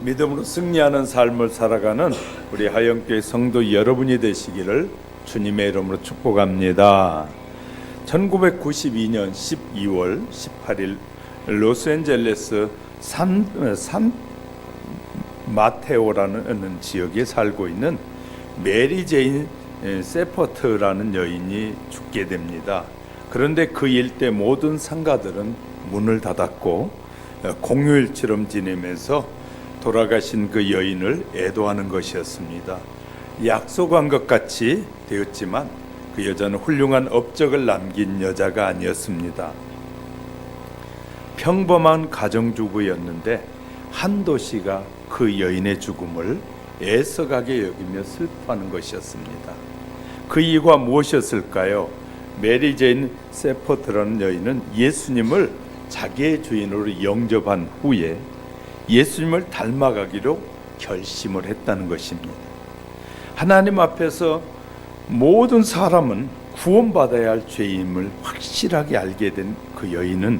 믿음으로 승리하는 삶을 살아가는 우리 하영교회 성도 여러분이 되시기를 주님의 이름으로 축복합니다. 1992년 12월 18일 로스앤젤레스 산 마테오라는 지역에 살고 있는 메리 제인 세퍼트라는 여인이 죽게 됩니다. 그런데 그 일대 모든 상가들은 문을 닫았고 공휴일처럼 지내면서 돌아가신 그 여인을 애도하는 것이었습니다. 약속한 것 같이 되었지만 그 여자는 훌륭한 업적을 남긴 여자가 아니었습니다. 평범한 가정주부였는데 한 도시가 그 여인의 죽음을 애석하게 여기며 슬퍼하는 것이었습니다. 그 이유가 무엇이었을까요? 메리 제인 세퍼트라는 여인은 예수님을 자기의 주인으로 영접한 후에 예수님을 닮아가기로 결심을 했다는 것입니다. 하나님 앞에서 모든 사람은 구원받아야 할 죄임을 확실하게 알게 된 그 여인은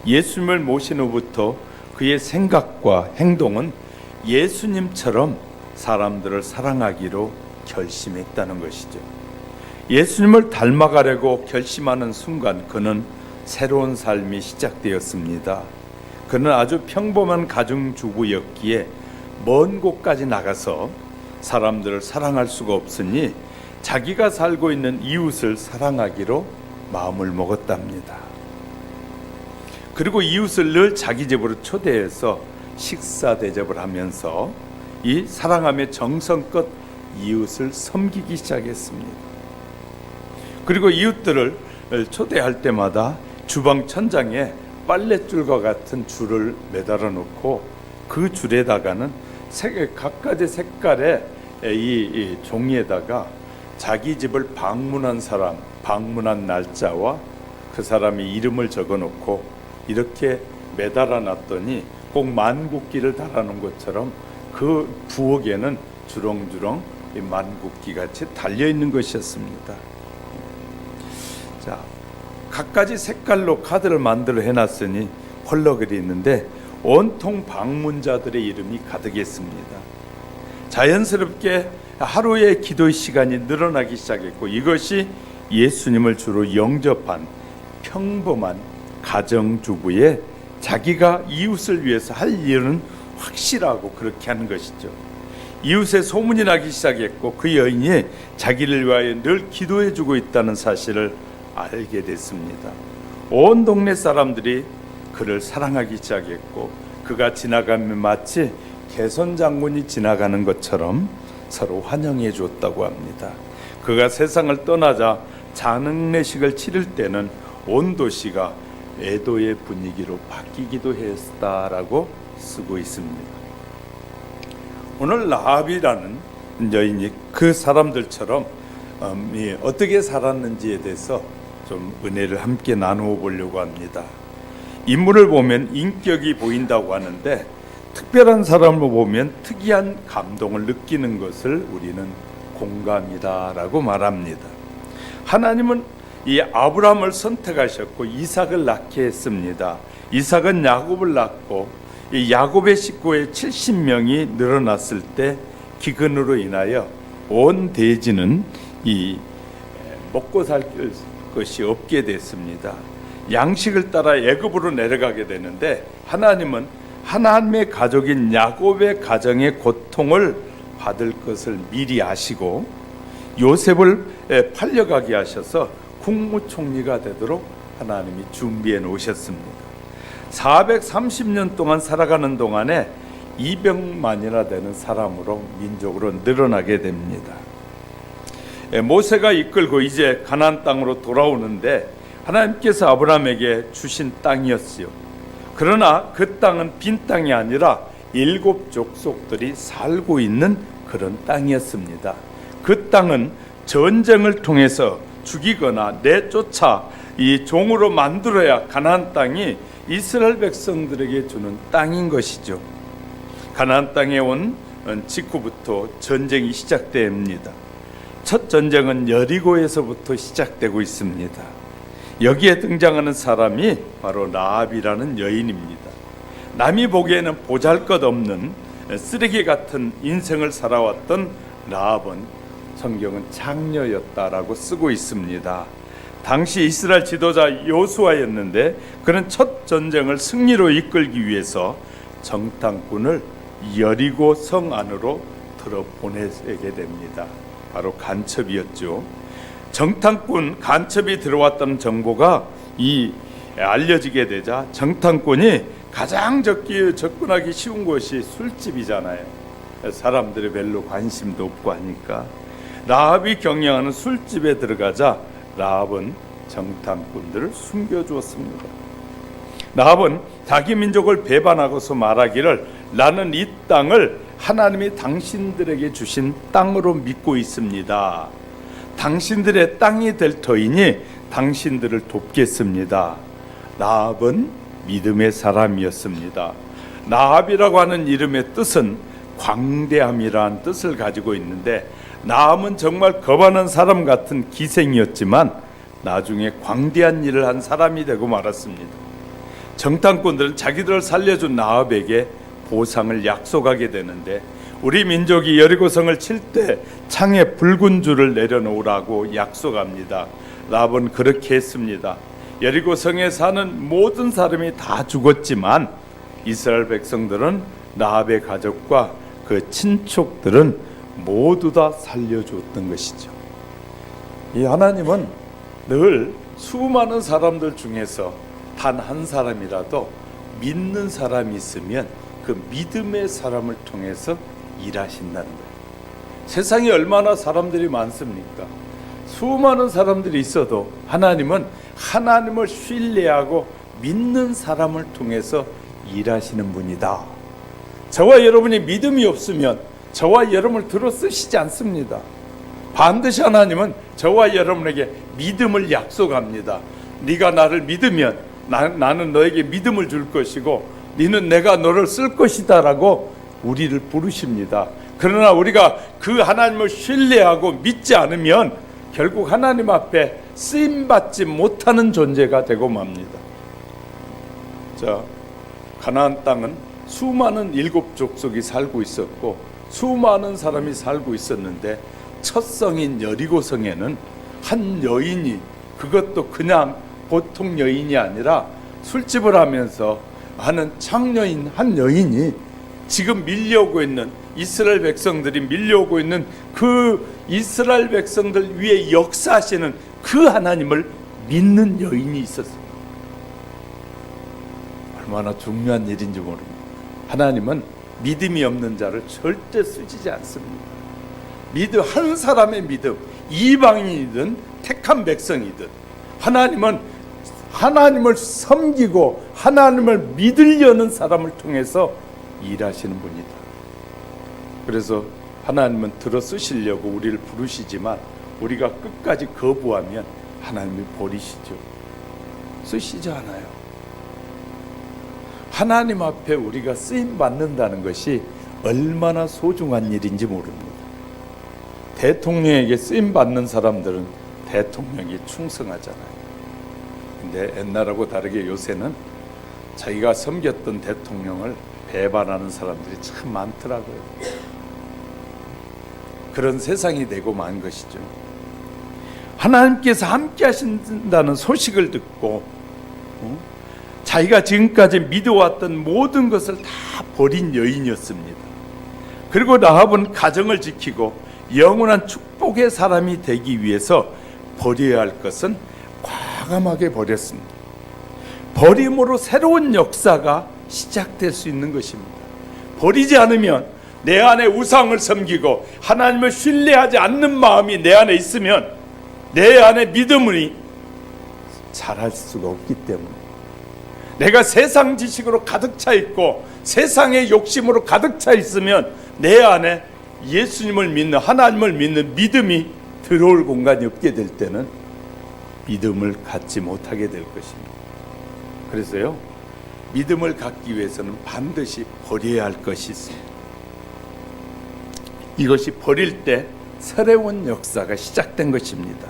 예수님을 모신 후부터 그의 생각과 행동은 예수님처럼 사람들을 사랑하기로 결심했다는 것이죠. 예수님을 닮아가려고 결심하는 순간 그는 새로운 삶이 시작되었습니다. 그는 아주 평범한 가정주부였기에 먼 곳까지 나가서 사람들을 사랑할 수가 없으니 자기가 살고 있는 이웃을 사랑하기로 마음을 먹었답니다. 그리고 이웃을 늘 자기 집으로 초대해서 식사 대접을 하면서 이 사랑하며 정성껏 이웃을 섬기기 시작했습니다. 그리고 이웃들을 초대할 때마다 주방 천장에 빨랫줄과 같은 줄을 매달아 놓고 그 줄에다가는 각가지 색깔의 이 종이에다가 자기 집을 방문한 사람, 방문한 날짜와 그 사람의 이름을 적어 놓고 이렇게 매달아 놨더니 꼭 만국기를 달아놓은 것처럼 그 부엌에는 주렁주렁 만국기 같이 달려 있는 것이었습니다. 자, 각가지 색깔로 카드를 만들어 해놨으니 펄럭이 있는데 온통 방문자들의 이름이 가득했습니다. 자연스럽게 하루의 기도의 시간이 늘어나기 시작했고 이것이 예수님을 주로 영접한 평범한 가정주부의 자기가 이웃을 위해서 할 일은 확실하고 그렇게 하는 것이죠. 이웃의 소문이 나기 시작했고 그 여인이 자기를 위하여 늘 기도해주고 있다는 사실을 알게 됐습니다. 온 동네 사람들이 그를 사랑하기 시작했고 그가 지나가면 마치 개선 장군이 지나가는 것처럼 서로 환영해 줬다고 합니다. 그가 세상을 떠나자 장례식을 치를 때는 온 도시가 애도의 분위기로 바뀌기도 했다라고 쓰고 있습니다. 오늘 라합이라는 여인이 그 사람들처럼 어떻게 살았는지에 대해서 좀 은혜를 함께 나누어 보려고 합니다. 인물을 보면 인격이 보인다고 하는데 특별한 사람을 보면 특이한 감동을 느끼는 것을 우리는 공감이다라고 말합니다. 하나님은 이 아브라함을 선택하셨고 이삭을 낳게 했습니다. 이삭은 야곱을 낳고 이 야곱의 식구의 70명이 늘어났을 때 기근으로 인하여 온 대지는 이 먹고 살 것이 없게 됐습니다. 양식을 따라 애굽으로 내려가게 되는데 하나님은 하나님의 가족인 야곱의 가정의 고통을 받을 것을 미리 아시고 요셉을 팔려가게 하셔서 국무총리가 되도록 하나님이 준비해 놓으셨습니다. 430년 동안 살아가는 동안에 200만이나 되는 사람으로 민족으로 늘어나게 됩니다. 모세가 이끌고 이제 가나안 땅으로 돌아오는데 하나님께서 아브라함에게 주신 땅이었지요. 그러나 그 땅은 빈 땅이 아니라 7 족속들이 살고 있는 그런 땅이었습니다. 그 땅은 전쟁을 통해서 죽이거나 내쫓아 이 종으로 만들어야 가나안 땅이 이스라엘 백성들에게 주는 땅인 것이죠. 가나안 땅에 온 직후부터 전쟁이 시작됩니다. 첫 전쟁은 여리고에서부터 시작되고 있습니다. 여기에 등장하는 사람이 바로 라합이라는 여인입니다. 남이 보기에는 보잘것없는 쓰레기 같은 인생을 살아왔던 라합은 성경은 장녀였다라고 쓰고 있습니다. 당시 이스라엘 지도자 여호수아였는데 그는 첫 전쟁을 승리로 이끌기 위해서 정탐꾼을 여리고 성 안으로 들어보내게 됩니다. 바로 간첩이었죠. 정탐꾼 간첩이 들어왔다는 정보가 알려지게 되자 정탐꾼이 가장 접근하기 쉬운 곳이 술집이잖아요. 사람들이 별로 관심도 없고 하니까 라합이 경영하는 술집에 들어가자 라합은 정탐꾼들을 숨겨주었습니다. 라합은 자기 민족을 배반하고서 말하기를 나는 이 땅을 하나님이 당신들에게 주신 땅으로 믿고 있습니다. 당신들의 땅이 될 터이니 당신들을 돕겠습니다. 라합은 믿음의 사람이었습니다. 라합이라고 하는 이름의 뜻은 광대함이라는 뜻을 가지고 있는데 라합은 정말 겁하는 사람 같은 기생이었지만 나중에 광대한 일을 한 사람이 되고 말았습니다. 정탐꾼들은 자기들을 살려준 라합에게 보상을 약속하게 되는데 우리 민족이 여리고성을 칠 때 창에 붉은 줄을 내려놓으라고 약속합니다. 라합은 그렇게 했습니다. 여리고성에 사는 모든 사람이 다 죽었지만 이스라엘 백성들은 라합의 가족과 그 친족들은 모두 다 살려주었던 것이죠. 이 하나님은 늘 수많은 사람들 중에서 단 한 사람이라도 믿는 사람이 있으면 그 믿음의 사람을 통해서 일하신다는 거예요. 세상에 얼마나 사람들이 많습니까? 수많은 사람들이 있어도 하나님은 하나님을 신뢰하고 믿는 사람을 통해서 일하시는 분이다. 저와 여러분이 믿음이 없으면 저와 여러분을 들어 쓰시지 않습니다. 반드시 하나님은 저와 여러분에게 믿음을 약속합니다. 네가 나를 믿으면 나는 너에게 믿음을 줄 것이고 너는 내가 너를 쓸 것이다 라고 우리를 부르십니다. 그러나 우리가 그 하나님을 신뢰하고 믿지 않으면 결국 하나님 앞에 쓰임받지 못하는 존재가 되고 맙니다. 자, 가나안 땅은 수많은 일곱 족속이 살고 있었고 수많은 사람이 살고 있었는데 첫 성인 여리고성에는 한 여인이, 그것도 그냥 보통 여인이 아니라 술집을 하면서 하는 창녀인 한 여인이 지금 밀려오고 있는 이스라엘 백성들이 밀려오고 있는 그 이스라엘 백성들 위에 역사하시는 그 하나님을 믿는 여인이 있었습니다. 얼마나 중요한 일인지 모릅니다. 하나님은 믿음이 없는 자를 절대 쓰지 않습니다. 믿음, 한 사람의 믿음, 이방인이든 택한 백성이든 하나님은 하나님을 섬기고 하나님을 믿으려는 사람을 통해서 일하시는 분이다. 그래서 하나님은 들어 쓰시려고 우리를 부르시지만 우리가 끝까지 거부하면 하나님이 버리시죠. 쓰시지 않아요. 하나님 앞에 우리가 쓰임 받는다는 것이 얼마나 소중한 일인지 모릅니다. 대통령에게 쓰임 받는 사람들은 대통령이 충성하잖아요. 근데 옛날하고 다르게 요새는 자기가 섬겼던 대통령을 배반하는 사람들이 참 많더라고요. 그런 세상이 되고 만 것이죠. 하나님께서 함께 하신다는 소식을 듣고 자기가 지금까지 믿어왔던 모든 것을 다 버린 여인이었습니다. 그리고 라합은 가정을 지키고 영원한 축복의 사람이 되기 위해서 버려야 할 것은 과감하게 버렸습니다. 버림으로 새로운 역사가 시작될 수 있는 것입니다. 버리지 않으면 내 안에 우상을 섬기고 하나님을 신뢰하지 않는 마음이 내 안에 있으면 내 안에 믿음이 자랄 수가 없기 때문에, 내가 세상 지식으로 가득 차 있고 세상의 욕심으로 가득 차 있으면 내 안에 예수님을 믿는, 하나님을 믿는 믿음이 들어올 공간이 없게 될 때는 믿음을 갖지 못하게 될 것입니다. 그래서요, 믿음을 갖기 위해서는 반드시 버려야 할 것이 있습니다. 이것이 버릴 때 새로운 역사가 시작된 것입니다.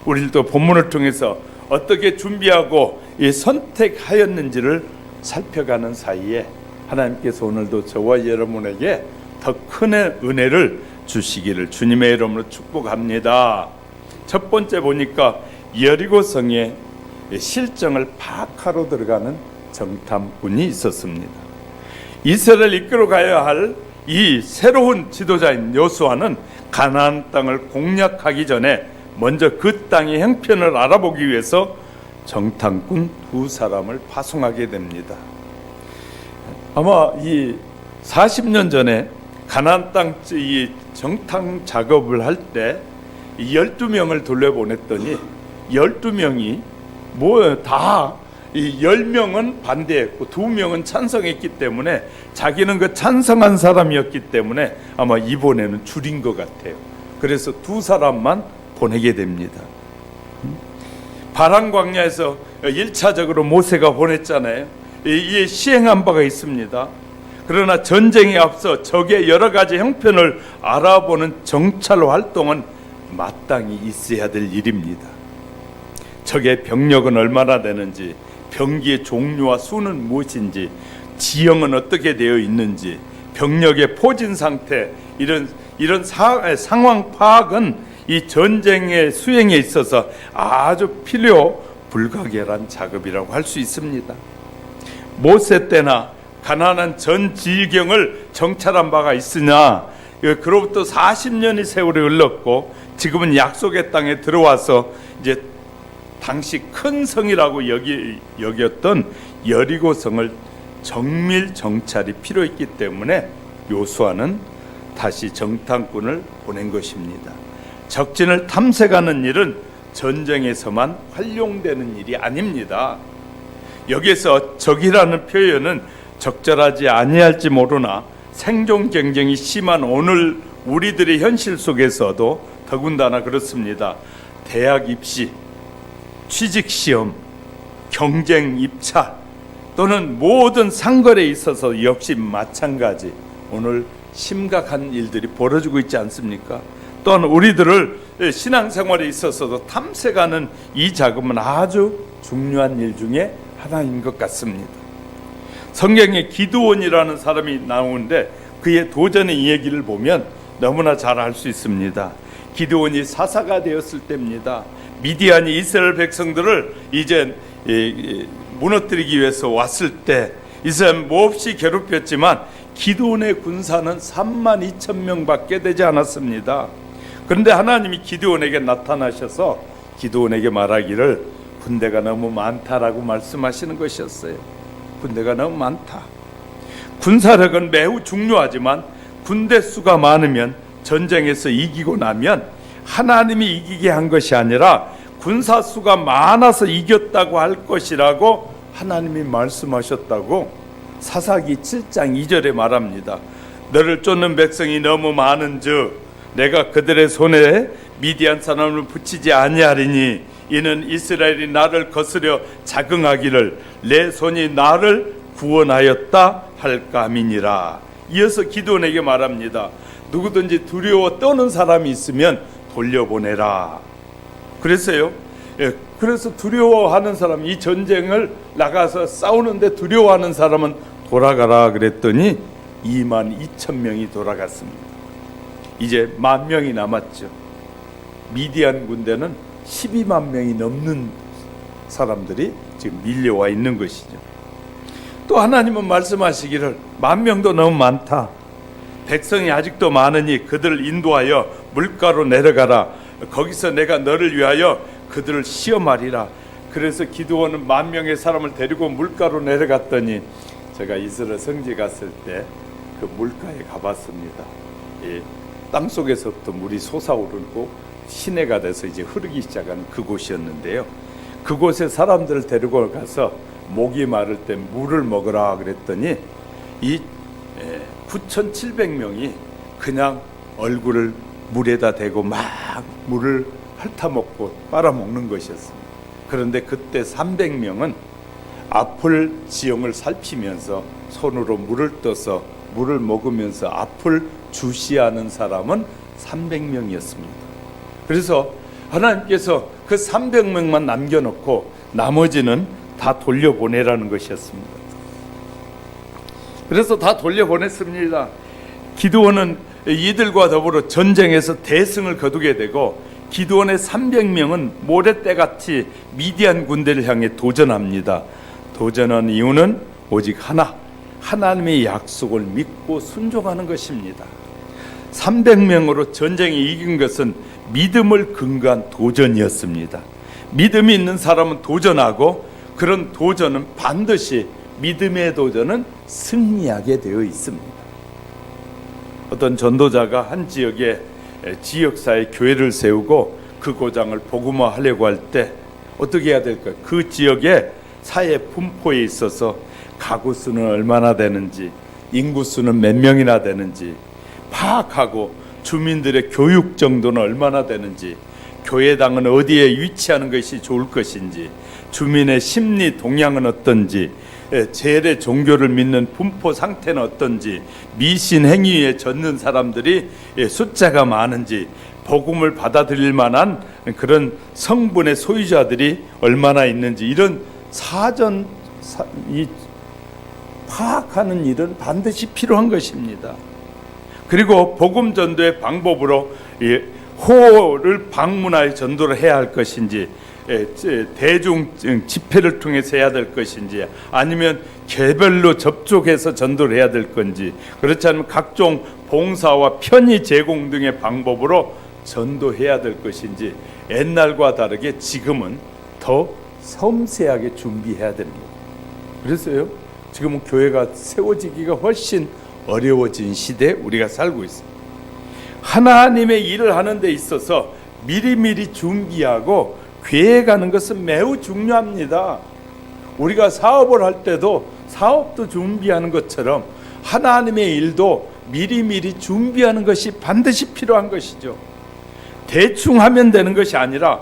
우리도 본문을 통해서 어떻게 준비하고 선택하였는지를 살펴가는 사이에 하나님께서 오늘도 저와 여러분에게 더 큰 은혜를 주시기를 주님의 이름으로 축복합니다. 첫 번째 보니까 여리고성에 실정을 파악하러 들어가는 정탐꾼이 있었습니다. 이스라엘을 이끌어 가야 할 이 새로운 지도자인 여호수아는 가나안 땅을 공략하기 전에 먼저 그 땅의 형편을 알아보기 위해서 정탐꾼 2사람을 파송하게 됩니다. 아마 이 40년 전에 가나안 땅 이 정탐 작업을 할 때 12명을 돌려보냈더니 12명이 다 이 10명은 반대했고 2명은 찬성했기 때문에 자기는 그 찬성한 사람이었기 때문에 아마 이번에는 줄인 것 같아요. 그래서 2사람만 보내게 됩니다. 바란 광야에서 1차적으로 모세가 보냈잖아요. 이에 시행한 바가 있습니다. 그러나 전쟁에 앞서 적의 여러 가지 형편을 알아보는 정찰 활동은 마땅히 있어야 될 일입니다. 적의 병력은 얼마나 되는지, 병기의 종류와 수는 무엇인지, 지형은 어떻게 되어 있는지, 병력의 포진 상태, 이런 상황 파악은 이 전쟁의 수행에 있어서 아주 필요 불가결한 작업이라고 할 수 있습니다. 모세 때나 가나안 전 지경을 정찰한 바가 있으나 그로부터 40년의 세월이 흘렀고 지금은 약속의 땅에 들어와서 이제 당시 큰 성이라고 여겼던 여리고성을 정밀 정찰이 필요했기 때문에 요수아는 다시 정탐꾼을 보낸 것입니다. 적진을 탐색하는 일은 전쟁에서만 활용되는 일이 아닙니다. 여기서 적이라는 표현은 적절하지 아니할지 모르나 생존 경쟁이 심한 오늘 우리들의 현실 속에서도 더군다나 그렇습니다. 대학 입시, 취직시험, 경쟁 입찰 또는 모든 상거래에 있어서 역시 마찬가지 오늘 심각한 일들이 벌어지고 있지 않습니까? 또한 우리들을 신앙생활에 있어서도 탐색하는 이 작업은 아주 중요한 일 중에 하나인 것 같습니다. 성경에 기드온이라는 사람이 나오는데 그의 도전의 이야기를 보면 너무나 잘 알 수 있습니다. 기드온이 사사가 되었을 때입니다. 미디안이 이스라엘 백성들을 이제 무너뜨리기 위해서 왔을 때 이스라엘 몹시 괴롭혔지만 기드온의 군사는 32,000명밖에 되지 않았습니다. 그런데 하나님이 기드온에게 나타나셔서 기드온에게 말하기를 군대가 너무 많다라고 말씀하시는 것이었어요. 군대가 너무 많다. 군사력은 매우 중요하지만 군대 수가 많으면 전쟁에서 이기고 나면 하나님이 이기게 한 것이 아니라 군사 수가 많아서 이겼다고 할 것이라고 하나님이 말씀하셨다고 사사기 7장 2절에 말합니다. 너를 쫓는 백성이 너무 많은즉 내가 그들의 손에 미디안 사람을 붙이지 아니하리니 이는 이스라엘이 나를 거스려 자긍하기를 내 손이 나를 구원하였다 할까 함이니라. 이어서 기드온에게 말합니다. 누구든지 두려워 떠는 사람이 있으면 돌려보내라. 그래서요. 그래서 두려워하는 사람, 이 전쟁을 나가서 싸우는데 두려워하는 사람은 돌아가라 그랬더니 22,000명이 돌아갔습니다. 이제 10,000명이 남았죠. 미디안 군대는 12만 명이 넘는 사람들이 지금 밀려와 있는 것이죠. 또 하나님은 말씀하시기를 10,000명도 너무 많다. 백성이 아직도 많으니 그들을 인도하여 물가로 내려가라. 거기서 내가 너를 위하여 그들을 시험하리라. 그래서 기드온은 10,000명의 사람을 데리고 물가로 내려갔더니 제가 이스라엘 성지 갔을 때 그 물가에 가봤습니다. 땅 속에서부터 물이 솟아오르고 시내가 돼서 이제 흐르기 시작한 그곳이었는데요. 그곳에 사람들을 데리고 가서 목이 마를 때 물을 먹으라 그랬더니 이 9,700명이 그냥 얼굴을 물에다 대고 막 물을 핥아먹고 빨아먹는 것이었습니다. 그런데 그때 300명은 앞을 지형을 살피면서 손으로 물을 떠서 물을 먹으면서 앞을 주시하는 사람은 300명이었습니다. 그래서 하나님께서 그 300명만 남겨놓고 나머지는 다 돌려보내라는 것이었습니다. 그래서 다 돌려보냈습니다. 기드온은 이들과 더불어 전쟁에서 대승을 거두게 되고 기드온의 300명은 모래떼같이 미디안 군대를 향해 도전합니다. 도전한 이유는 오직 하나, 하나님의 약속을 믿고 순종하는 것입니다. 300명으로 전쟁에 이긴 것은 믿음을 근거한 도전이었습니다. 믿음이 있는 사람은 도전하고 그런 도전은 반드시 믿음의 도전은 승리하게 되어 있습니다. 어떤 전도자가 한 지역에 지역사회 교회를 세우고 그 고장을 복음화하려고 할 때 어떻게 해야 될까요? 그 지역의 사회 분포에 있어서 가구 수는 얼마나 되는지, 인구 수는 몇 명이나 되는지 파악하고 주민들의 교육 정도는 얼마나 되는지, 교회당은 어디에 위치하는 것이 좋을 것인지, 주민의 심리 동향은 어떤지, 재래 종교를 믿는 분포 상태는 어떤지, 미신 행위에 젖는 사람들이 숫자가 많은지, 복음을 받아들일 만한 그런 성분의 소유자들이 얼마나 있는지, 이런 사전 파악하는 일은 반드시 필요한 것입니다. 그리고 복음 전도의 방법으로 호를 방문하여 전도를 해야 할 것인지, 대중 집회를 통해서 해야 될 것인지, 아니면 개별로 접촉해서 전도를 해야 될 건지, 그렇지 않으면 각종 봉사와 편의 제공 등의 방법으로 전도해야 될 것인지, 옛날과 다르게 지금은 더 섬세하게 준비해야 됩니다. 그래서요, 지금은 교회가 세워지기가 훨씬 어려워진 시대에 우리가 살고 있습니다. 하나님의 일을 하는 데 있어서 미리미리 준비하고 계획하는 것은 매우 중요합니다. 우리가 사업을 할 때도 사업도 준비하는 것처럼 하나님의 일도 미리미리 준비하는 것이 반드시 필요한 것이죠. 대충 하면 되는 것이 아니라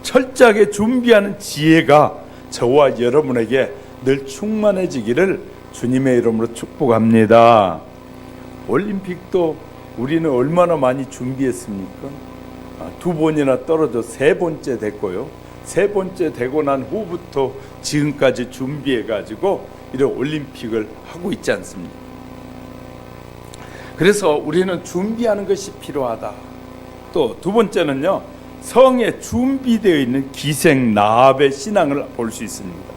철저하게 준비하는 지혜가 저와 여러분에게 늘 충만해지기를 주님의 이름으로 축복합니다. 올림픽도 우리는 얼마나 많이 준비했습니까? 2번이나 떨어져 3번째 됐고요. 3번째 되고 난 후부터 지금까지 준비해가지고 이런 올림픽을 하고 있지 않습니까? 그래서 우리는 준비하는 것이 필요하다. 또 2번째는요, 성에 준비되어 있는 기생 라합의 신앙을 볼 수 있습니다.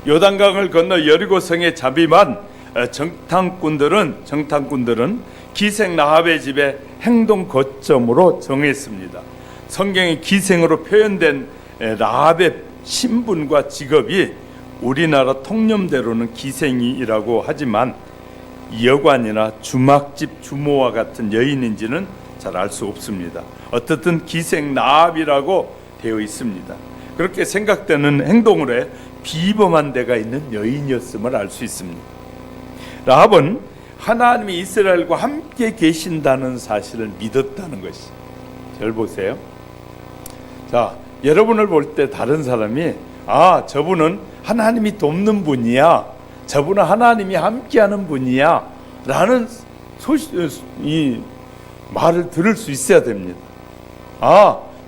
요단강을 건너 여리고성에 잠입한 정탐꾼들은 기생 라합의 집에 행동 거점으로 정했습니다. 성경의 기생으로 표현된 라합의 신분과 직업이 우리나라 통념대로는 기생이라고 하지만 여관이나 주막집 주모와 같은 여인인지는 잘 알 수 없습니다. 어떻든 기생 라합이라고 되어 있습니다. 그렇게 생각되는 행동을 해 비범한 데가 있는 여인이었음을 알 수 있습니다. 라합은 하나님이 이스라엘과 함께 계신다는 사실을 믿었다는 것이. 잘 보세요. 자, 여러분을 볼 때 다른 사람이 저분은 하나님이 돕는 분이야, 저분은 하나님이 함께하는 분이야 라는 이 말을 들을 수 있어야 됩니다.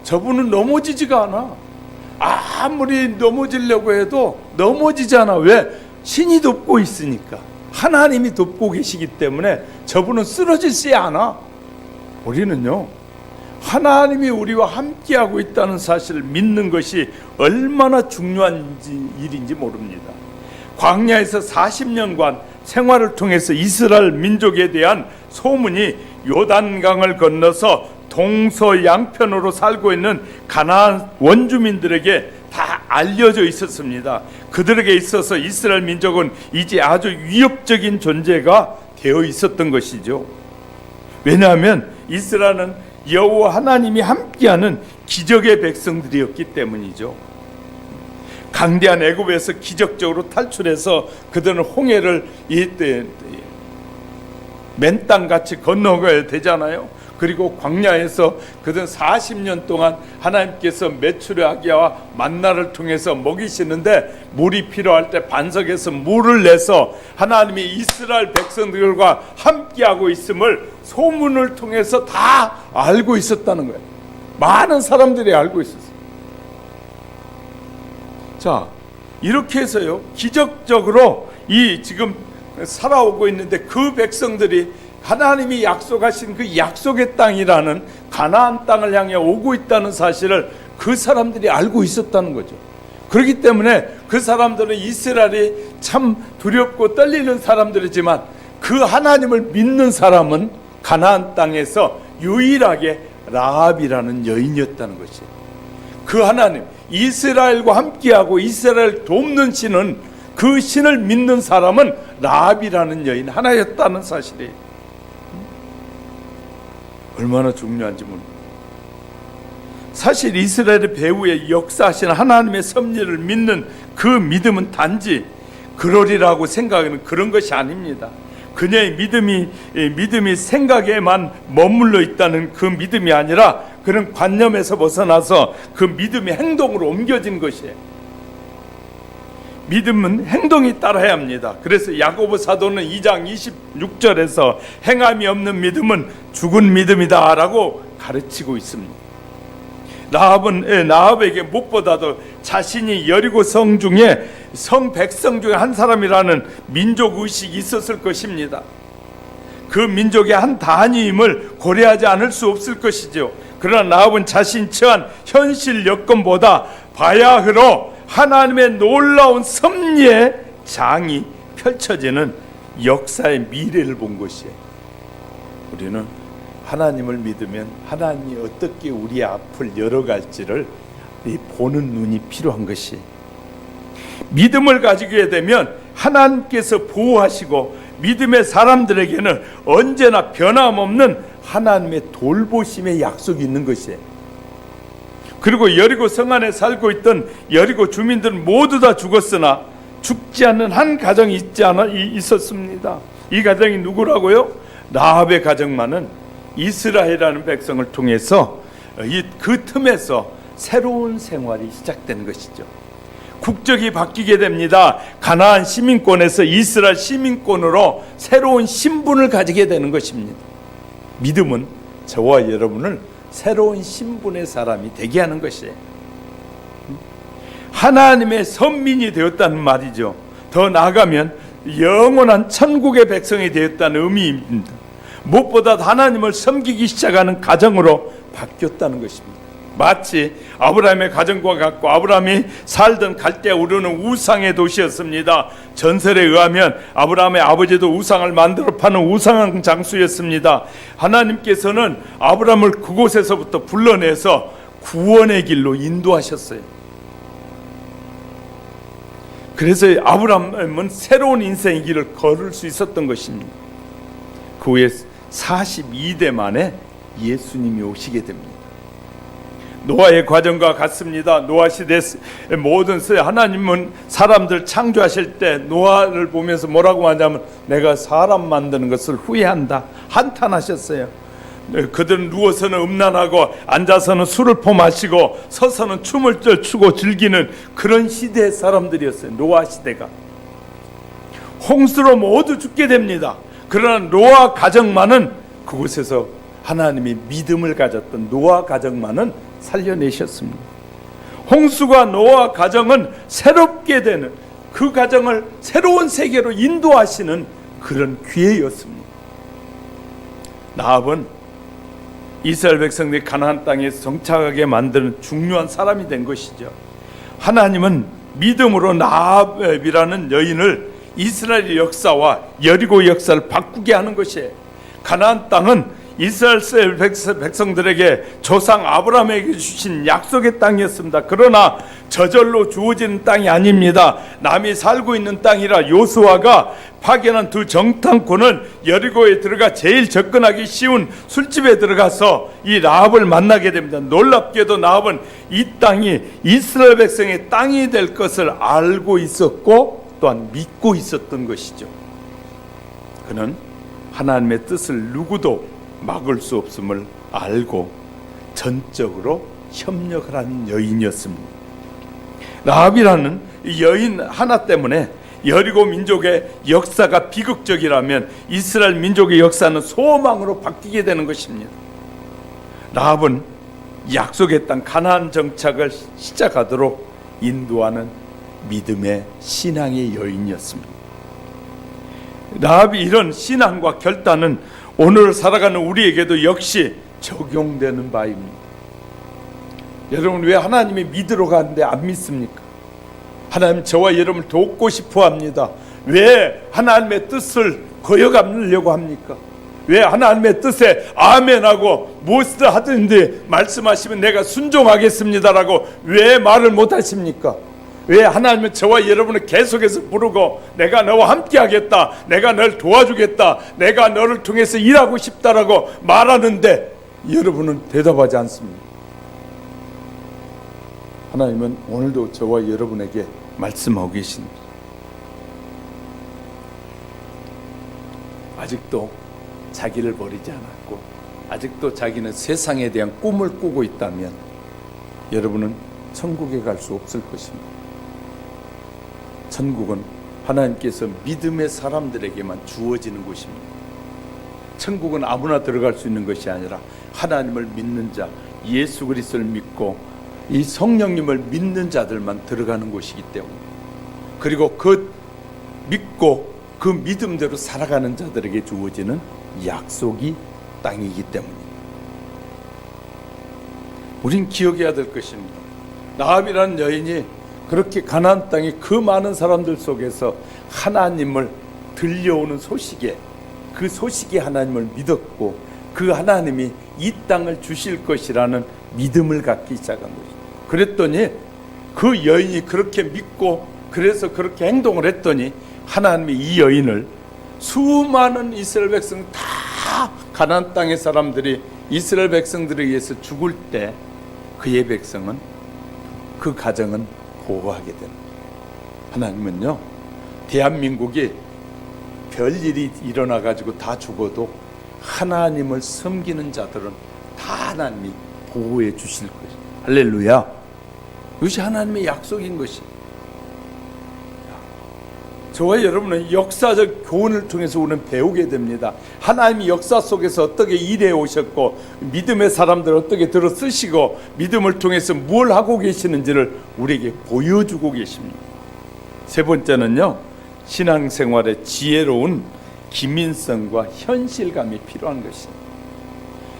저분은 넘어지지가 않아. 아무리 넘어지려고 해도 넘어지지 않아. 왜? 신이 돕고 있으니까. 하나님이 돕고 계시기 때문에 저분은 쓰러지지 않아. 우리는요, 하나님이 우리와 함께하고 있다는 사실을 믿는 것이 얼마나 중요한 일인지 모릅니다. 광야에서 40년간 생활을 통해서 이스라엘 민족에 대한 소문이 요단강을 건너서 동서양편으로 살고 있는 가나안 원주민들에게 다 알려져 있었습니다. 그들에게 있어서 이스라엘 민족은 이제 아주 위협적인 존재가 되어 있었던 것이죠. 왜냐하면 이스라엘은 여호와 하나님이 함께하는 기적의 백성들이었기 때문이죠. 강대한 애굽에서 기적적으로 탈출해서 그들은 홍해를 맨 땅같이 건너가야 되잖아요. 그리고 광야에서 그든 40년 동안 하나님께서 메추라기와 만나를 통해서 먹이시는데 물이 필요할 때 반석에서 물을 내서 하나님이 이스라엘 백성들과 함께하고 있음을 소문을 통해서 다 알고 있었다는 거예요. 많은 사람들이 알고 있었어요. 자, 이렇게 해서요, 기적적으로 이 지금 살아오고 있는데 그 백성들이 하나님이 약속하신 그 약속의 땅이라는 가나안 땅을 향해 오고 있다는 사실을 그 사람들이 알고 있었다는 거죠. 그렇기 때문에 그 사람들은 이스라엘이 참 두렵고 떨리는 사람들이지만 그 하나님을 믿는 사람은 가나안 땅에서 유일하게 라합이라는 여인이었다는 것이에요. 그 하나님, 이스라엘과 함께하고 이스라엘 돕는 신은, 그 신을 믿는 사람은 라합이라는 여인 하나였다는 사실이에요. 얼마나 중요한지 모릅니다. 사실 이스라엘의 배후에 역사하신 하나님의 섭리를 믿는 그 믿음은 단지 그러리라고 생각하는 그런 것이 아닙니다. 그녀의 믿음이 생각에만 머물러 있다는 그 믿음이 아니라 그런 관념에서 벗어나서 그 믿음이 행동으로 옮겨진 것이에요. 믿음은 행동이 따라야 합니다. 그래서 야고보 사도는 2장 26절에서 행함이 없는 믿음은 죽은 믿음이다 라고 가르치고 있습니다. 라합에게 무엇보다도 자신이 여리고 성 백성 중에 한 사람이라는 민족의식이 있었을 것입니다. 그 민족의 한 단위임을 고려하지 않을 수 없을 것이죠. 그러나 라합은 자신 처한 현실 여건보다 바야흐로 하나님의 놀라운 섭리의 장이 펼쳐지는 역사의 미래를 본 것이에요. 우리는 하나님을 믿으면 하나님이 어떻게 우리 앞을 열어갈지를 보는 눈이 필요한 것이, 믿음을 가지게 되면 하나님께서 보호하시고 믿음의 사람들에게는 언제나 변함없는 하나님의 돌보심의 약속이 있는 것이에요. 그리고 여리고 성 안에 살고 있던 여리고 주민들은 모두 다 죽었으나 죽지 않는 한 가정이 있었습니다. 이 가정이 누구라고요? 라합의 가정만은 이스라엘이라는 백성을 통해서 그 틈에서 새로운 생활이 시작된 것이죠. 국적이 바뀌게 됩니다. 가나안 시민권에서 이스라엘 시민권으로 새로운 신분을 가지게 되는 것입니다. 믿음은 저와 여러분을 새로운 신분의 사람이 되게 하는 것이에요. 하나님의 선민이 되었다는 말이죠. 더 나아가면 영원한 천국의 백성이 되었다는 의미입니다. 무엇보다 하나님을 섬기기 시작하는 가정으로 바뀌었다는 것입니다. 마치 아브라함의 가정과 같고, 아브라함이 살던 갈대아 우르는 우상의 도시였습니다. 전설에 의하면 아브라함의 아버지도 우상을 만들어 파는 우상 장수였습니다. 하나님께서는 아브라함을 그곳에서부터 불러내서 구원의 길로 인도하셨어요. 그래서 아브라함은 새로운 인생의 길을 걸을 수 있었던 것입니다. 그 후에 42대 만에 예수님이 오시게 됩니다. 노아의 과정과 같습니다. 노아 시대 모든 하나님은 사람들 창조하실 때 노아를 보면서 뭐라고 하냐면, 내가 사람 만드는 것을 후회한다, 한탄하셨어요. 그들은 누워서는 음란하고 앉아서는 술을 퍼마시고 서서는 춤을 추고 즐기는 그런 시대의 사람들이었어요. 노아 시대가. 홍수로 모두 죽게 됩니다. 그러나 노아 가정만은, 그곳에서 하나님이 믿음을 가졌던 노아 가정만은 살려내셨습니다. 홍수가 노아 가정은 새롭게 되는, 그 가정을 새로운 세계로 인도하시는 그런 기회였습니다. 라합은 이스라엘 백성들이 가나안 땅에 정착하게 만드는 중요한 사람이 된 것이죠. 하나님은 믿음으로 라합이라는 여인을 이스라엘의 역사와 여리고 역사를 바꾸게 하는 것이에요. 가나안 땅은 이스라엘 백성들에게 조상 아브라함에게 주신 약속의 땅이었습니다. 그러나 저절로 주어지는 땅이 아닙니다. 남이 살고 있는 땅이라 요수아가 파견한 두 정탐꾼은 여리고에 들어가 제일 접근하기 쉬운 술집에 들어가서 이 라합을 만나게 됩니다. 놀랍게도 라합은 이 땅이 이스라엘 백성의 땅이 될 것을 알고 있었고 또한 믿고 있었던 것이죠. 그는 하나님의 뜻을 누구도 막을 수 없음을 알고 전적으로 협력을 하는 여인이었습니다. 라합이라는 이 여인 하나 때문에 여리고 민족의 역사가 비극적이라면 이스라엘 민족의 역사는 소망으로 바뀌게 되는 것입니다. 라합은 약속의 땅 가나안 정착을 시작하도록 인도하는 믿음의 신앙의 여인이었습니다. 라합이 이런 신앙과 결단은 오늘 살아가는 우리에게도 역시 적용되는 바입니다. 여러분, 왜 하나님이 믿으러 가는데 안 믿습니까? 하나님 저와 여러분을 돕고 싶어 합니다. 왜 하나님의 뜻을 거역하려고 합니까? 왜 하나님의 뜻에 아멘하고 무엇을 하든지 말씀하시면 내가 순종하겠습니다라고 왜 말을 못하십니까? 왜 하나님은 저와 여러분을 계속해서 부르고 내가 너와 함께 하겠다, 내가 널 도와주겠다, 내가 너를 통해서 일하고 싶다라고 말하는데 여러분은 대답하지 않습니다. 하나님은 오늘도 저와 여러분에게 말씀하고 계십니다. 아직도 자기를 버리지 않았고 아직도 자기는 세상에 대한 꿈을 꾸고 있다면 여러분은 천국에 갈 수 없을 것입니다. 천국은 하나님께서 믿음의 사람들에게만 주어지는 곳입니다. 천국은 아무나 들어갈 수 있는 것이 아니라 하나님을 믿는 자, 예수 그리스도를 믿고 이 성령님을 믿는 자들만 들어가는 곳이기 때문에, 그리고 그 믿고 그 믿음대로 살아가는 자들에게 주어지는 약속이 땅이기 때문입니다. 우린 기억해야 될 것입니다. 라합이라는 여인이 그렇게 가나안 땅의 그 많은 사람들 속에서 하나님을 들려오는 소식에, 그 소식에 하나님을 믿었고 그 하나님이 이 땅을 주실 것이라는 믿음을 갖기 시작한 거죠. 그랬더니 그 여인이 그렇게 믿고 그래서 그렇게 행동을 했더니 하나님이 이 여인을 수많은 이스라엘 백성 다 가나안 땅의 사람들이 이스라엘 백성들에 의해서 죽을 때 그의 백성은, 그 가정은 보호하게 됩니다. 하나님은요, 대한민국이 별일이 일어나 가지고 다 죽어도 하나님을 섬기는 자들은 다 하나님이 보호해 주실 것이에요. 할렐루야. 이것이 하나님의 약속인 것입니다. 저와 여러분은 역사적 교훈을 통해서 우리는 배우게 됩니다. 하나님이 역사 속에서 어떻게 일해 오셨고 믿음의 사람들을 어떻게 들어 쓰시고 믿음을 통해서 뭘 하고 계시는지를 우리에게 보여주고 계십니다. 세 번째는요, 신앙생활의 지혜로운 기민성과 현실감이 필요한 것입니다.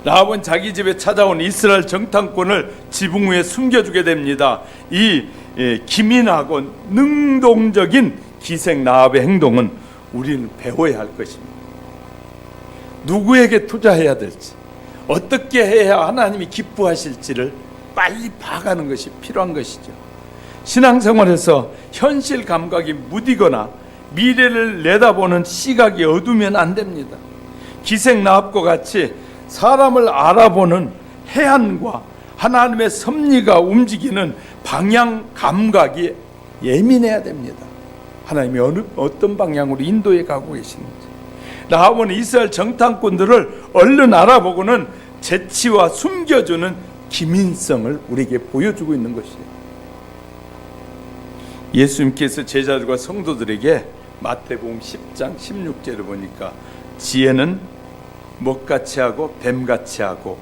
라합은 자기 집에 찾아온 이스라엘 정탐꾼을 지붕 위에 숨겨주게 됩니다. 이 기민하고 능동적인 기생 라합의 행동은 우리는 배워야 할 것입니다. 누구에게 투자해야 될지, 어떻게 해야 하나님이 기뻐하실지를 빨리 파악하는 것이 필요한 것이죠. 신앙생활에서 현실 감각이 무디거나 미래를 내다보는 시각이 어두우면 안 됩니다. 기생 라합과 같이 사람을 알아보는 해안과 하나님의 섭리가 움직이는 방향 감각이 예민해야 됩니다. 하나님이 어떤 방향으로 인도해 가고 계시는지. 라합은 이스라엘 정탐꾼들을 얼른 알아보고는 재치와 숨겨주는 기민성을 우리에게 보여주고 있는 것이에요. 예수님께서 제자들과 성도들에게 마태복음 10장 16절을 보니까 지혜는 먹같이 하고 뱀같이 하고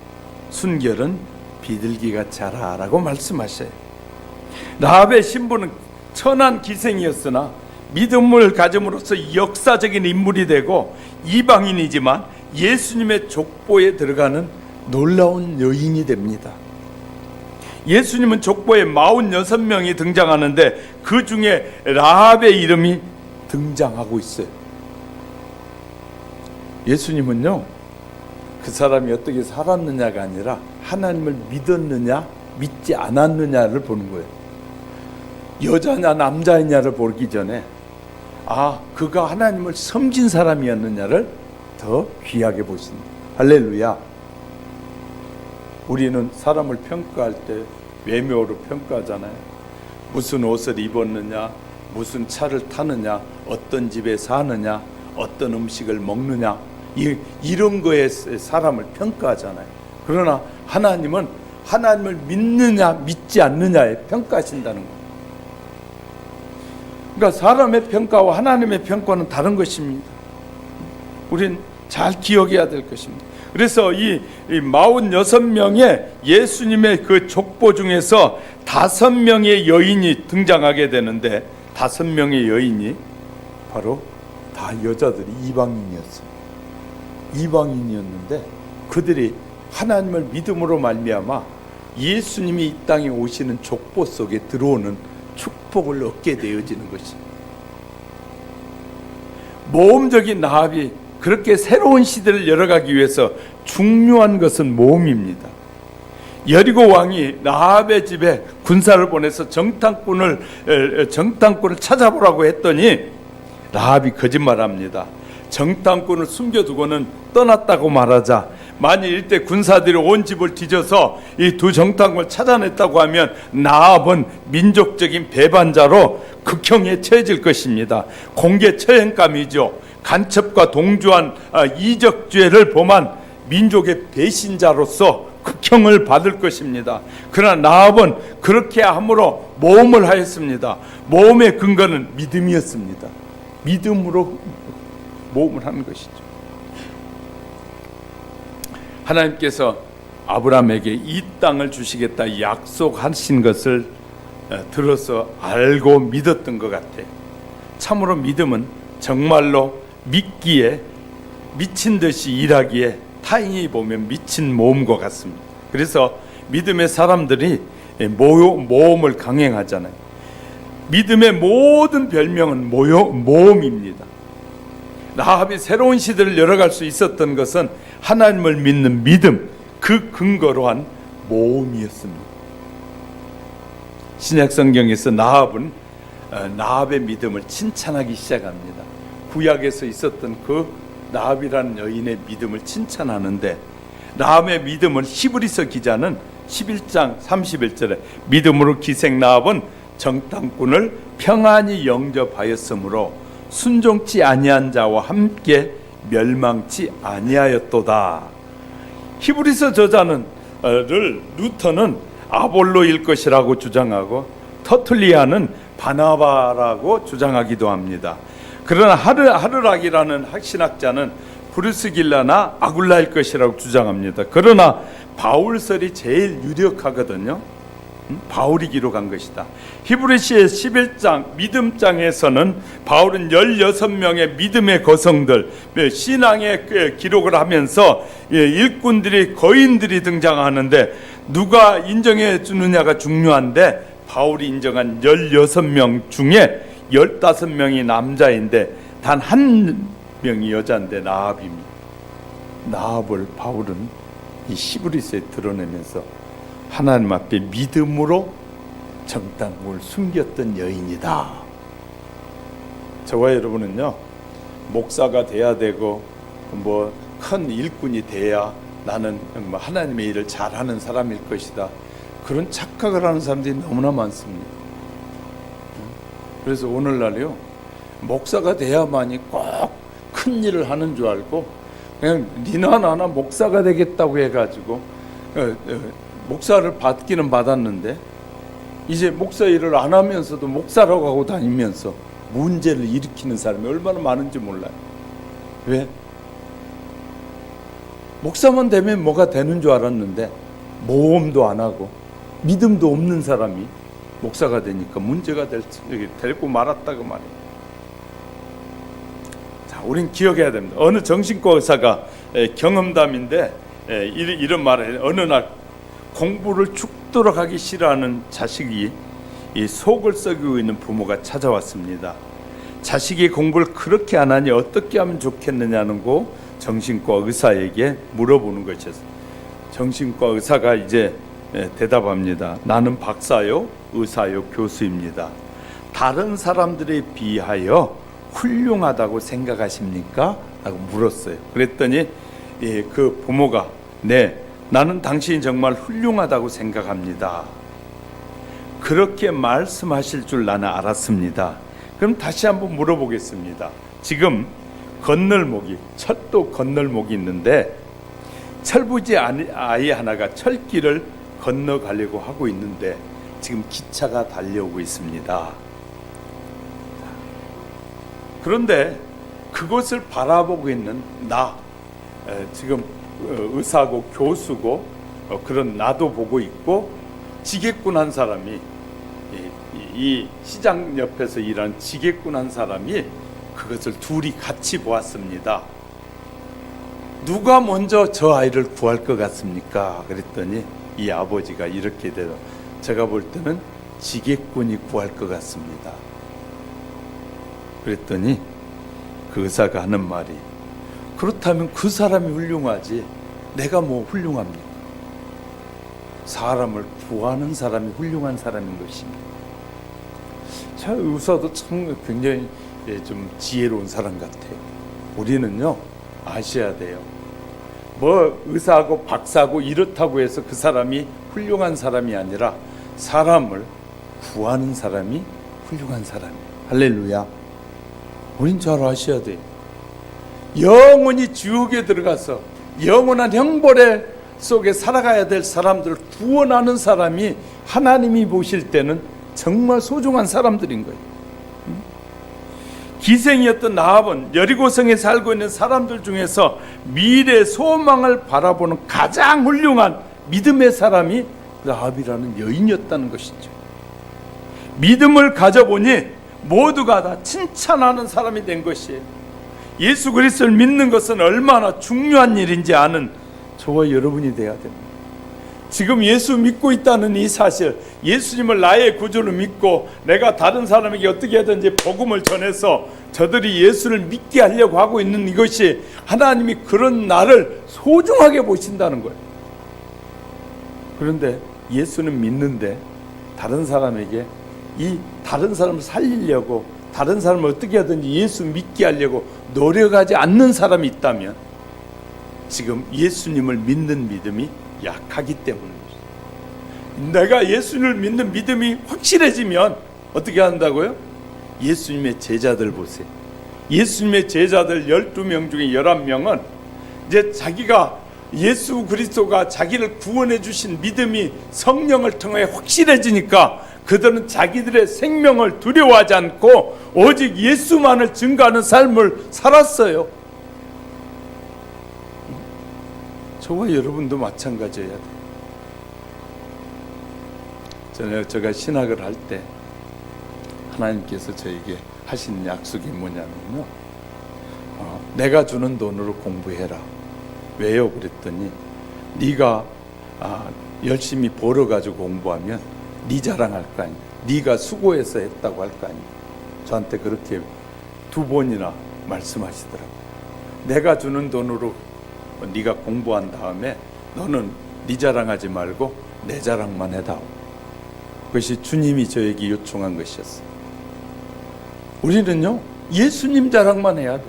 순결은 비둘기같이 하라 라고 말씀하셔요. 라합의 신부는 천한 기생이었으나 믿음을 가짐으로써 역사적인 인물이 되고 이방인이지만 예수님의 족보에 들어가는 놀라운 여인이 됩니다. 예수님은 족보에 46명이 등장하는데 그 중에 라합의 이름이 등장하고 있어요. 예수님은요, 그 사람이 어떻게 살았느냐가 아니라 하나님을 믿었느냐 믿지 않았느냐를 보는 거예요. 여자냐 남자냐를 보기 전에 그가 하나님을 섬긴 사람이었느냐를 더 귀하게 보신다. 할렐루야. 우리는 사람을 평가할 때 외모로 평가하잖아요. 무슨 옷을 입었느냐, 무슨 차를 타느냐, 어떤 집에 사느냐, 어떤 음식을 먹느냐, 이런 거에 사람을 평가하잖아요. 그러나 하나님은 하나님을 믿느냐 믿지 않느냐에 평가하신다는 거예요. 그러니까 사람의 평가와 하나님의 평가는 다른 것입니다. 우린 잘 기억해야 될 것입니다. 그래서 이 46명의 예수님의 그 족보 중에서 5명의 여인이 등장하게 되는데 5명의 여인이 바로 다 여자들이 이방인이었어요. 이방인이었는데 그들이 하나님을 믿음으로 말미암아 예수님이 이 땅에 오시는 족보 속에 들어오는 축복을 얻게 되어지는 것입니다. 모험적인 라합이 그렇게 새로운 시대를 열어가기 위해서 중요한 것은 모험입니다. 여리고 왕이 라합의 집에 군사를 보내서 정탐꾼을 찾아보라고 했더니 라합이 거짓말합니다. 정탐꾼을 숨겨두고는 떠났다고 말하자 만일 이때 군사들이 온 집을 뒤져서 이 두 정탐꾼을 찾아냈다고 하면 라합은 민족적인 배반자로 극형에 처해질 것입니다. 공개 처형감이죠. 간첩과 동조한 이적죄를 범한 민족의 배신자로서 극형을 받을 것입니다. 그러나 라합은 그렇게 함으로 모험을 하였습니다. 모험의 근거는 믿음이었습니다. 믿음으로 모험을 하는 것이죠. 하나님께서 아브라함에게 이 땅을 주시겠다 약속하신 것을 들어서 알고 믿었던 것 같아요. 참으로 믿음은 정말로 믿기에 미친 듯이 일하기에 타인이 보면 미친 모험과 같습니다. 그래서 믿음의 사람들이 모험을 강행하잖아요. 믿음의 모든 별명은 모험입니다. 라합이 새로운 시대를 열어갈 수 있었던 것은 하나님을 믿는 믿음, 그 근거로 한 모험이었습니다. 신약 성경에서 라합의 믿음을 칭찬하기 시작합니다. 구약에서 있었던 그 라합이라는 여인의 믿음을 칭찬하는데 라합의 믿음을 히브리서 기자는 11장 31절에 믿음으로 기생 라합은 정탐꾼을 평안히 영접하였으므로 순종치 아니한 자와 함께 멸망치 아니하였도다. 히브리서 저자는 루터는 아볼로일 것이라고 주장하고 터툴리아는 바나바라고 주장하기도 합니다. 그러나 하르락이라는 신학자는 브루스길라나 아굴라일 것이라고 주장합니다. 그러나 바울설이 제일 유력하거든요. 바울이 기록한 것이다. 히브리서의 11장 믿음장에서는 바울은 16명의 믿음의 거성들 신앙의 기록을 하면서 일꾼들이 거인들이 등장하는데 누가 인정해 주느냐가 중요한데 바울이 인정한 16명 중에 15명이 남자인데 단 한 명이 여자인데 라합입니다. 라합을 바울은 이 히브리서에 드러내면서 하나님 앞에 믿음으로 정탐꾼을 숨겼던 여인이다. 저와 여러분은요, 목사가 돼야 되고 뭐 큰 일꾼이 돼야 나는 하나님의 일을 잘하는 사람일 것이다. 그런 착각을 하는 사람들이 너무나 많습니다. 그래서 오늘날요, 목사가 돼야만이 꼭 큰 일을 하는 줄 알고 그냥 니나 나나 목사가 되겠다고 해가지고 목사를 받기는 받았는데 이제 목사 일을 안 하면서도 목사라고 하고 다니면서 문제를 일으키는 사람이 얼마나 많은지 몰라요. 왜? 목사만 되면 뭐가 되는 줄 알았는데 모험도 안 하고 믿음도 없는 사람이 목사가 되니까 문제가 되고 말았다고 말이에요. 자, 우린 기억해야 됩니다. 어느 정신과 의사가 경험담인데 이런 말을 해요. 어느 날 공부를 죽도록 하기 싫어하는 자식이 이 속을 썩이고 있는 부모가 찾아왔습니다. 자식이 공부를 그렇게 안 하니 어떻게 하면 좋겠느냐는 거 정신과 의사에게 물어보는 것이었어요. 정신과 의사가 이제 대답합니다. 나는 박사요, 의사요, 교수입니다. 다른 사람들에 비하여 훌륭하다고 생각하십니까? 라고 물었어요. 그랬더니 그 부모가 네, 나는 당신이 정말 훌륭하다고 생각합니다. 그렇게 말씀하실 줄 나는 알았습니다. 그럼 다시 한번 물어보겠습니다. 지금 건널목이, 철도 건널목이 있는데 철부지 아이 하나가 철길을 건너가려고 하고 있는데 지금 기차가 달려오고 있습니다. 그런데 그것을 바라보고 있는 나, 지금 의사고 교수고 그런 나도 보고 있고, 지게꾼 한 사람이, 이 시장 옆에서 일하는 지게꾼 한 사람이 그것을 둘이 같이 보았습니다. 누가 먼저 저 아이를 구할 것 같습니까? 그랬더니 이 아버지가 이렇게 대답, 제가 볼 때는 지게꾼이 구할 것 같습니다. 그랬더니 그 의사가 하는 말이, 그렇다면 그 사람이 훌륭하지 내가 뭐 훌륭합니까? 사람을 구하는 사람이 훌륭한 사람인 것입니다. 저 의사도 참 굉장히 좀 지혜로운 사람 같아요. 우리는요, 아셔야 돼요. 뭐 의사하고 박사하고 이렇다고 해서 그 사람이 훌륭한 사람이 아니라 사람을 구하는 사람이 훌륭한 사람이에요. 할렐루야. 우린 잘 아셔야 돼요. 영원히 지옥에 들어가서 영원한 형벌의 속에 살아가야 될 사람들을 구원하는 사람이 하나님이 보실 때는 정말 소중한 사람들인 거예요. 기생이었던 라합은 여리고성에 살고 있는 사람들 중에서 미래 소망을 바라보는 가장 훌륭한 믿음의 사람이 라합이라는 여인이었다는 것이죠. 믿음을 가져보니 모두가 다 칭찬하는 사람이 된 것이에요. 예수 그리스도를 믿는 것은 얼마나 중요한 일인지 아는 저와 여러분이 돼야 됩니다. 지금 예수 믿고 있다는 이 사실, 예수님을 나의 구주로 믿고 내가 다른 사람에게 어떻게 하든지 복음을 전해서 저들이 예수를 믿게 하려고 하고 있는 이것이 하나님이 그런 나를 소중하게 보신다는 거예요. 그런데 예수는 믿는데 다른 사람에게 이 다른 사람을 살리려고, 다른 사람을 어떻게 하든지 예수 믿게 하려고 노력하지 않는 사람이 있다면 지금 예수님을 믿는 믿음이 약하기 때문입니다. 내가 예수님을 믿는 믿음이 확실해지면 어떻게 한다고요? 예수님의 제자들 보세요. 예수님의 제자들 12명 중에 11명은 이제 자기가 예수 그리스도가 자기를 구원해 주신 믿음이 성령을 통해 확실해지니까 그들은 자기들의 생명을 두려워하지 않고 오직 예수만을 증거하는 삶을 살았어요. 저와 여러분도 마찬가지여야 돼요. 제가 신학을 할 때 하나님께서 저에게 하신 약속이 뭐냐면요, 내가 주는 돈으로 공부해라. 왜요? 그랬더니 네가 열심히 벌어가지고 공부하면 네 자랑할 거 아니야. 네가 수고해서 했다고 할 거 아니야. 저한테 그렇게 2번이나 말씀하시더라고요. 내가 주는 돈으로 네가 공부한 다음에 너는 네 자랑하지 말고 내 자랑만 해다오. 그것이 주님이 저에게 요청한 것이었어요. 우리는요, 예수님 자랑만 해야 돼.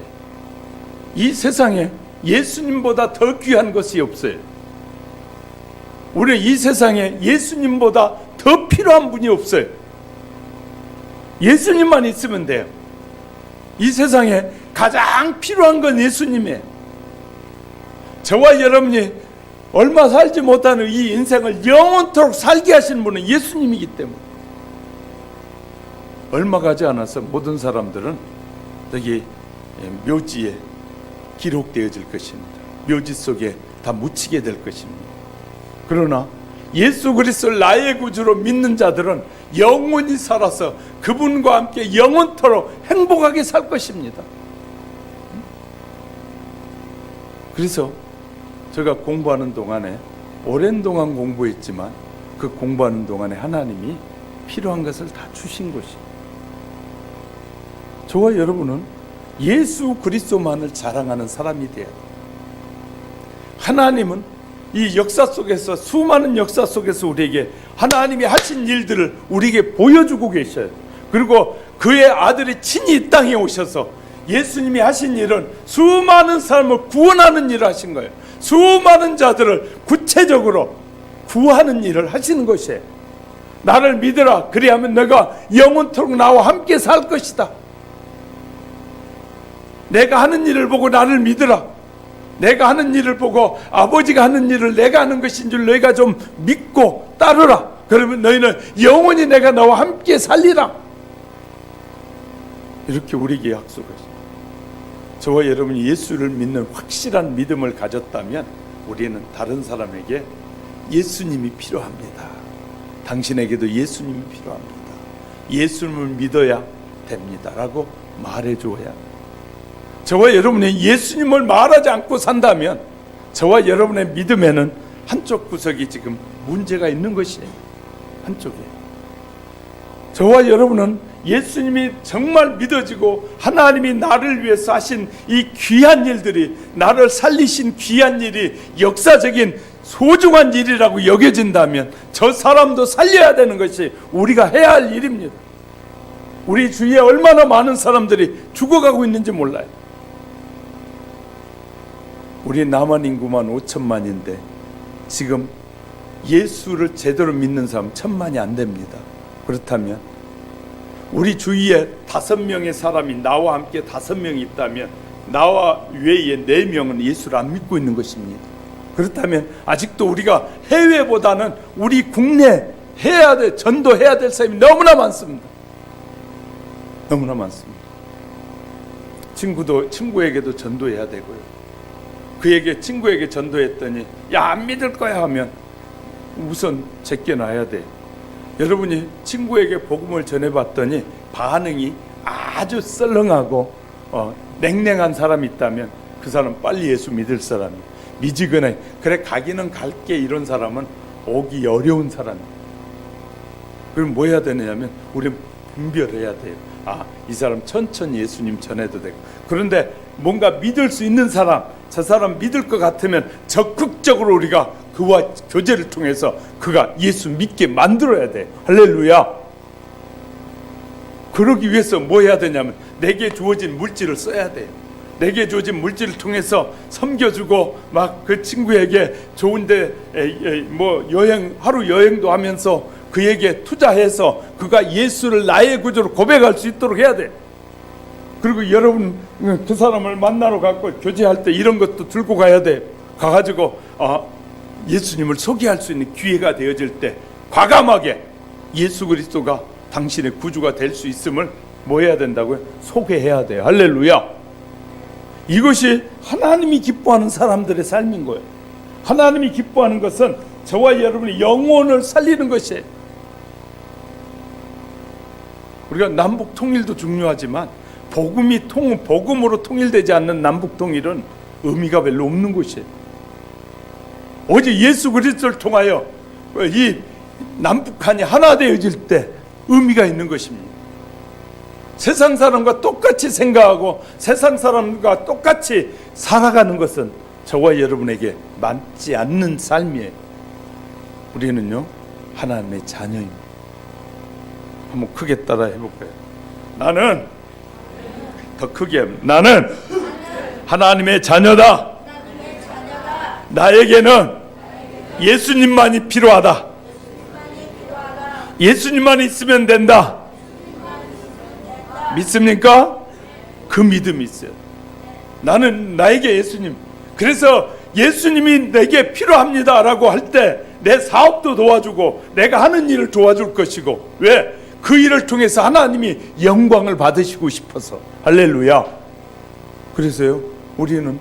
이 세상에 예수님보다 더 귀한 것이 없어요. 우리 이 세상에 예수님보다 더 필요한 분이 없어요. 예수님만 있으면 돼요. 이 세상에 가장 필요한 건 예수님이에요. 저와 여러분이 얼마 살지 못하는 이 인생을 영원토록 살게 하시는 분은 예수님이기 때문에 얼마 가지 않아서 모든 사람들은 여기 묘지에 기록되어질 것입니다. 묘지 속에 다 묻히게 될 것입니다. 그러나 예수 그리스도를 나의 구주로 믿는 자들은 영원히 살아서 그분과 함께 영원토록 행복하게 살 것입니다. 그래서 제가 공부하는 동안에 오랜 동안 공부했지만 그 공부하는 동안에 하나님이 필요한 것을 다 주신 것입니다. 저와 여러분은 예수 그리스도만을 자랑하는 사람이 돼야 돼요. 하나님은 이 역사 속에서, 수많은 역사 속에서 우리에게 하나님이 하신 일들을 우리에게 보여주고 계셔요. 그리고 그의 아들이 친히 이 땅에 오셔서 예수님이 하신 일은 수많은 사람을 구원하는 일을 하신 거예요. 수많은 자들을 구체적으로 구하는 일을 하시는 것이에요. 나를 믿으라. 그리하면 내가 영원토록 나와 함께 살 것이다. 내가 하는 일을 보고 나를 믿으라. 내가 하는 일을 보고 아버지가 하는 일을 내가 하는 것인 줄 너희가 좀 믿고 따르라. 그러면 너희는 영원히 내가 너와 함께 살리라. 이렇게 우리에게 약속하십니다. 저와 여러분이 예수를 믿는 확실한 믿음을 가졌다면 우리는 다른 사람에게 예수님이 필요합니다. 당신에게도 예수님이 필요합니다. 예수님을 믿어야 됩니다. 라고 말해줘야. 저와 여러분이 예수님을 말하지 않고 산다면 저와 여러분의 믿음에는 한쪽 구석이 지금 문제가 있는 것이에요. 한쪽에. 저와 여러분은 예수님이 정말 믿어지고 하나님이 나를 위해서 하신 이 귀한 일들이, 나를 살리신 귀한 일이 역사적인 소중한 일이라고 여겨진다면 저 사람도 살려야 되는 것이 우리가 해야 할 일입니다. 우리 주위에 얼마나 많은 사람들이 죽어가고 있는지 몰라요. 우리 남한 인구만 5천만인데 지금 예수를 제대로 믿는 사람 1,000만이 안 됩니다. 그렇다면 우리 주위에 5명의 사람이 나와 함께 5명이 있다면 나와 외에 4명은 예수를 안 믿고 있는 것입니다. 그렇다면 아직도 우리가 해외보다는 우리 국내 해야 돼, 전도해야 될 사람이 너무나 많습니다. 너무나 많습니다. 친구에게도 전도해야 되고요. 친구에게 전도했더니 야, 안 믿을 거야 하면 우선 제껴놔야 돼. 여러분이 친구에게 복음을 전해봤더니 반응이 아주 썰렁하고 냉랭한 사람이 있다면 그 사람 빨리 예수 믿을 사람이, 미지근해 그래 가기는 갈게 이런 사람은 오기 어려운 사람이에요. 그럼 뭐 해야 되느냐면 우리는 분별해야 돼요. 이 사람 천천히 예수님 전해도 되고, 그런데 뭔가 믿을 수 있는 사람, 저 사람 믿을 것 같으면 적극적으로 우리가 그와 교제를 통해서 그가 예수 믿게 만들어야 돼. 할렐루야. 그러기 위해서 뭐 해야 되냐면 내게 주어진 물질을 써야 돼요. 내게 주어진 물질을 통해서 섬겨주고 막 그 친구에게 좋은데 하루 여행도 하면서 그에게 투자해서 그가 예수를 나의 구주로 고백할 수 있도록 해야 돼. 그리고 여러분 그 사람을 만나러 가고 교제할 때 이런 것도 들고 가야 돼. 가가지고 예수님을 소개할 수 있는 기회가 되어질 때 과감하게 예수 그리스도가 당신의 구주가 될 수 있음을 뭐 해야 된다고요? 소개해야 돼요. 할렐루야. 이것이 하나님이 기뻐하는 사람들의 삶인 거예요. 하나님이 기뻐하는 것은 저와 여러분의 영혼을 살리는 것이에요. 우리가 남북 통일도 중요하지만 복음으로 통일되지 않는 남북 통일은 의미가 별로 없는 것이에요. 오직 예수 그리스도를 통하여 이 남북한이 하나 되어질 때 의미가 있는 것입니다. 세상 사람과 똑같이 생각하고 세상 사람과 똑같이 살아가는 것은 저와 여러분에게 맞지 않는 삶이에요. 우리는요 하나님의 자녀입니다. 한번 크게 따라 해볼까요? 나는 더 크게 나는 하나님의 자녀다. 나에게는 예수님만이 필요하다. 예수님만 있으면 된다. 믿습니까? 그 믿음이 있어요. 나는 나에게 예수님, 그래서 예수님이 내게 필요합니다 라고 할 때 내 사업도 도와주고 내가 하는 일을 도와줄 것이고, 왜? 그 일을 통해서 하나님이 영광을 받으시고 싶어서. 할렐루야. 그래서요 우리는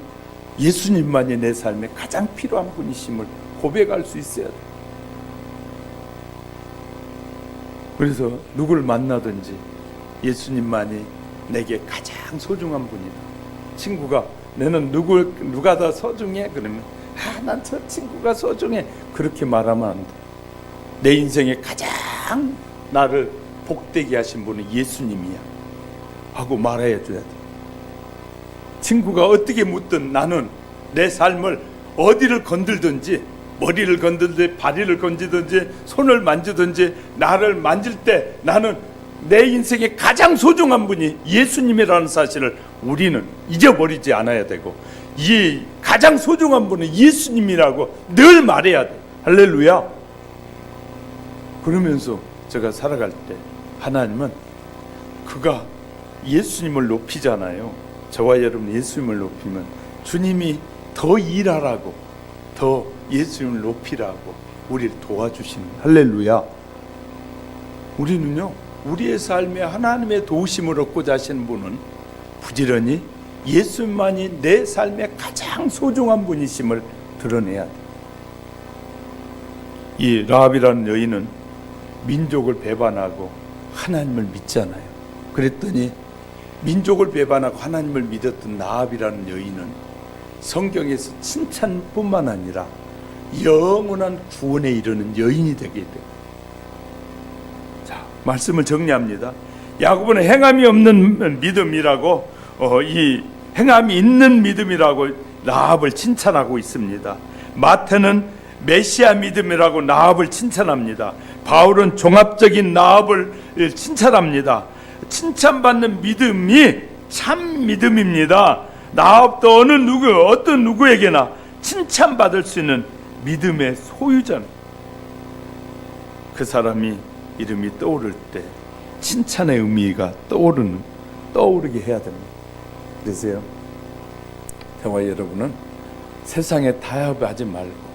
예수님만이 내 삶에 가장 필요한 분이심을 고백할 수 있어야 돼요. 그래서 누굴 만나든지 예수님만이 내게 가장 소중한 분이다. 친구가 너는 누가 더 소중해? 그러면 난 저 친구가 소중해. 그렇게 말하면 안 돼. 내 인생에 가장 나를 복되게 하신 분은 예수님이야 하고 말해줘야 돼. 친구가 어떻게 묻든 나는 내 삶을 어디를 건들든지, 머리를 건들든지 다리를 건지든지 손을 만지든지 나를 만질 때 나는 내 인생에 가장 소중한 분이 예수님이라는 사실을 우리는 잊어버리지 않아야 되고, 이 가장 소중한 분은 예수님이라고 늘 말해야 돼. 할렐루야. 그러면서 제가 살아갈 때 하나님은 그가 예수님을 높이잖아요. 저와 여러분 예수님을 높이면 주님이 더 일하라고, 더 예수님을 높이라고 우리를 도와주시는, 할렐루야. 우리는요, 우리의 삶에 하나님의 도우심을 얻고자 하시는 분은 부지런히 예수님만이 내 삶의 가장 소중한 분이심을 드러내야 돼. 이 라합이라는 여인은 민족을 배반하고 하나님을 믿잖아요. 그랬더니 민족을 배반하고 하나님을 믿었던 라합이라는 여인은 성경에서 칭찬뿐만 아니라 영원한 구원에 이르는 여인이 되게 돼요. 자, 말씀을 정리합니다. 야고보는 행함이 없는 믿음이라고, 이 행함이 있는 믿음이라고 라합을 칭찬하고 있습니다. 마태는 메시아 믿음이라고 라합을 칭찬합니다. 바울은 종합적인 라합을 칭찬합니다. 칭찬받는 믿음이 참 믿음입니다. 라합도 어떤 누구에게나 칭찬받을 수 있는 믿음의 소유자는, 그 사람이 이름이 떠오를 때 칭찬의 의미가 떠오르게 해야 됩니다. 그래서요, 저와 여러분은 세상에 타협하지 말고,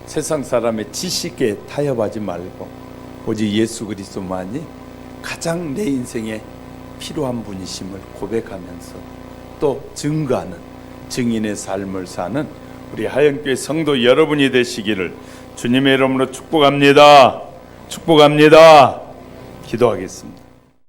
세상 사람의 지식에 타협하지 말고, 오직 예수 그리스도만이 가장 내 인생에 필요한 분이심을 고백하면서 또 증거하는 증인의 삶을 사는 우리 하영교회 성도 여러분이 되시기를 주님의 이름으로 축복합니다. 기도하겠습니다.